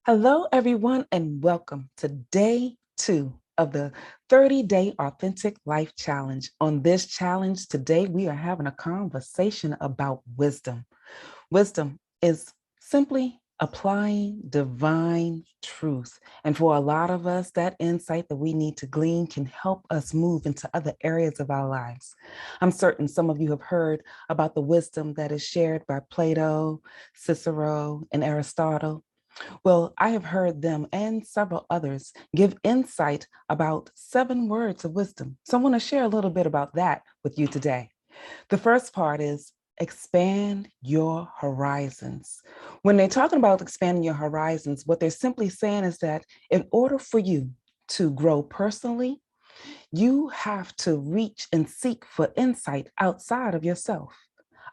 Hello, everyone, and welcome to day 2 of the 30-day Authentic Life Challenge. On this challenge today, we are having a conversation about wisdom. Wisdom is simply applying divine truth. And for a lot of us, that insight that we need to glean can help us move into other areas of our lives. I'm certain some of you have heard about the wisdom that is shared by Plato, Cicero, and Aristotle. Well, I have heard them and several others give insight about 7 words of wisdom. So I want to share a little bit about that with you today. The first part is expand your horizons. When they're talking about expanding your horizons, what they're simply saying is that in order for you to grow personally, you have to reach and seek for insight outside of yourself.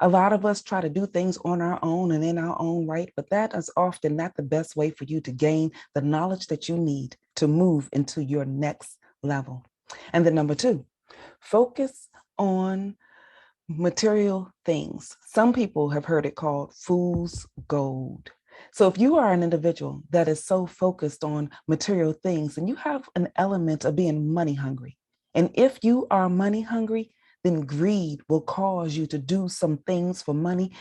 A lot of us try to do things on our own and in our own right, but that is often not the best way for you to gain the knowledge that you need to move into your next level. And then number 2, focus on material things. Some people have heard it called fool's gold. So if you are an individual that is so focused on material things, then you have an element of being money hungry. And if you are money hungry, then greed will cause you to do some things for money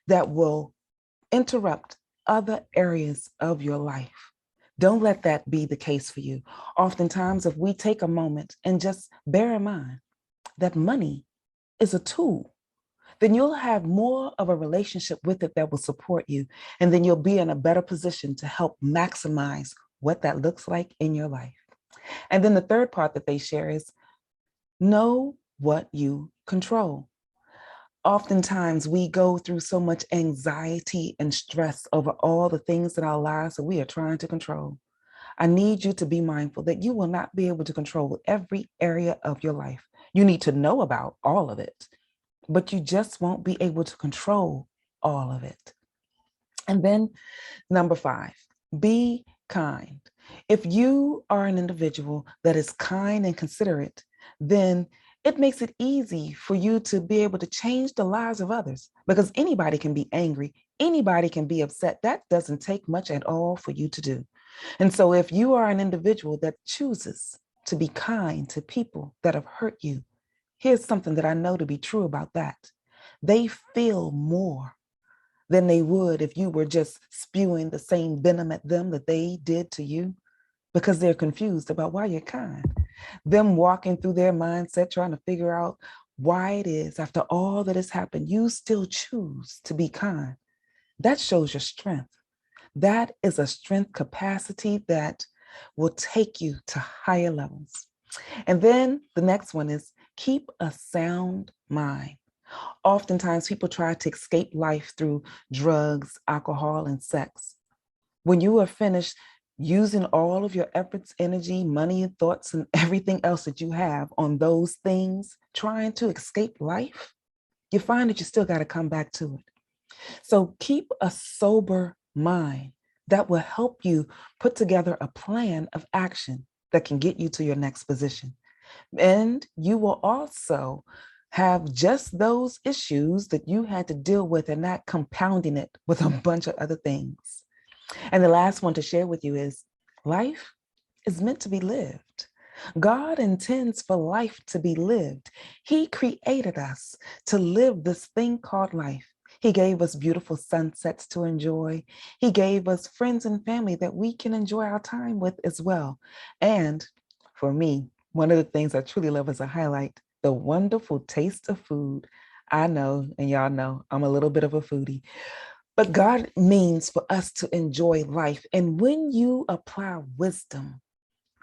that will interrupt other areas of your life. Don't let that be the case for you. Oftentimes, if we take a moment and just bear in mind that money is a tool, then you'll have more of a relationship with it that will support you. And then you'll be in a better position to help maximize what that looks like in your life. And then the third part that they share is know what you control. Oftentimes, we go through so much anxiety and stress over all the things in our lives that we are trying to control. I need you to be mindful that you will not be able to control every area of your life. You need to know about all of it, but you just won't be able to control all of it. And then number 5, be kind. If you are an individual that is kind and considerate, then it makes it easy for you to be able to change the lives of others because anybody can be angry. Anybody can be upset. That doesn't take much at all for you to do. And so if you are an individual that chooses to be kind to people that have hurt you, here's something that I know to be true about that. They feel more than they would if you were just spewing the same venom at them that they did to you because they're confused about why you're kind. Them walking through their mindset, trying to figure out why it is after all that has happened, you still choose to be kind. That shows your strength. That is a strength capacity that will take you to higher levels. And then the next one is keep a sound mind. Oftentimes, people try to escape life through drugs, alcohol, and sex. When you are finished using all of your efforts, energy, money, and thoughts, and everything else that you have on those things, trying to escape life, you find that you still got to come back to it. So keep a sober mind that will help you put together a plan of action that can get you to your next position. And you will also have just those issues that you had to deal with and not compounding it with a bunch of other things. And the last one to share with you is life is meant to be lived. God intends for life to be lived. He created us to live this thing called life. He gave us beautiful sunsets to enjoy. He gave us friends and family that we can enjoy our time with as well. And for me, one of the things I truly love as a highlight, the wonderful taste of food. I know, and y'all know, I'm a little bit of a foodie, but God means for us to enjoy life. And when you apply wisdom,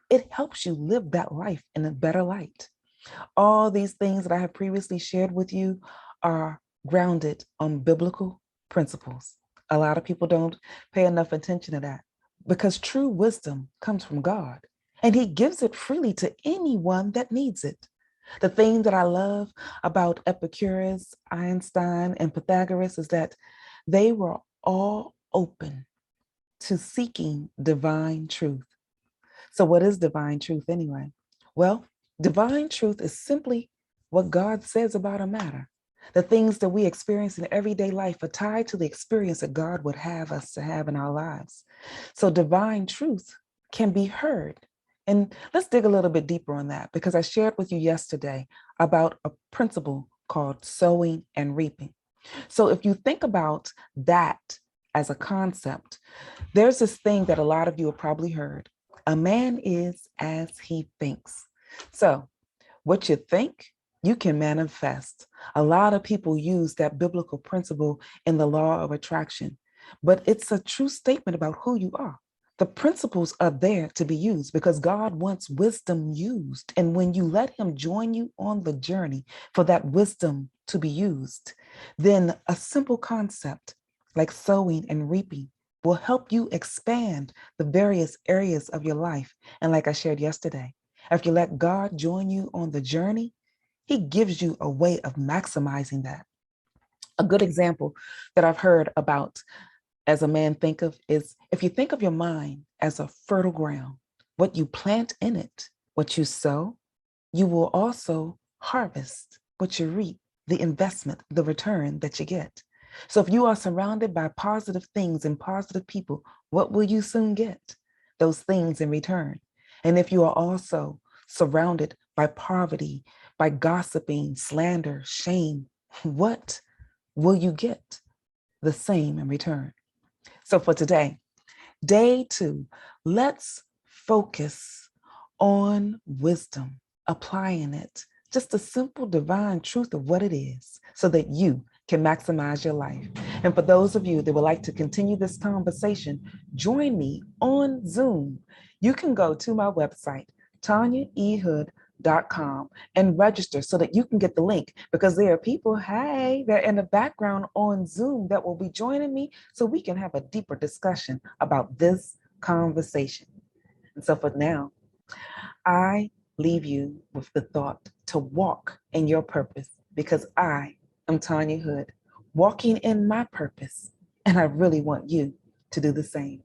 it helps you live that life in a better light. All these things that I have previously shared with you are grounded on biblical principles. A lot of people don't pay enough attention to that because true wisdom comes from God and He gives it freely to anyone that needs it. The thing that I love about Epicurus, Einstein, and Pythagoras is that they were all open to seeking divine truth. So, what is divine truth anyway? Well, divine truth is simply what God says about a matter. The things that we experience in everyday life are tied to the experience that God would have us to have in our lives. So divine truth can be heard. And let's dig a little bit deeper on that because I shared with you yesterday about a principle called sowing and reaping. So if you think about that as a concept, there's this thing that a lot of you have probably heard. A man is as he thinks. So what you think, you can manifest. A lot of people use that biblical principle in the law of attraction, but it's a true statement about who you are. The principles are there to be used because God wants wisdom used. And when you let Him join you on the journey for that wisdom to be used, then a simple concept like sowing and reaping will help you expand the various areas of your life. And like I shared yesterday, if you let God join you on the journey, He gives you a way of maximizing that. A good example that I've heard about as a man think of is if you think of your mind as a fertile ground, what you plant in it, what you sow, you will also harvest what you reap, the investment, the return that you get. So if you are surrounded by positive things and positive people, what will you soon get? Those things in return. And if you are also surrounded by poverty, by gossiping, slander, shame, what will you get? The same in return. So for today, day 2, let's focus on wisdom, applying it, just a simple divine truth of what it is so that you can maximize your life. And for those of you that would like to continue this conversation, join me on Zoom. You can go to my website, tanyaehood.com, and register so that you can get the link because there are people, hey, they're in the background on Zoom that will be joining me so we can have a deeper discussion about this conversation. And so for now, I leave you with the thought to walk in your purpose because I am Tanya Hood, walking in my purpose, and I really want you to do the same.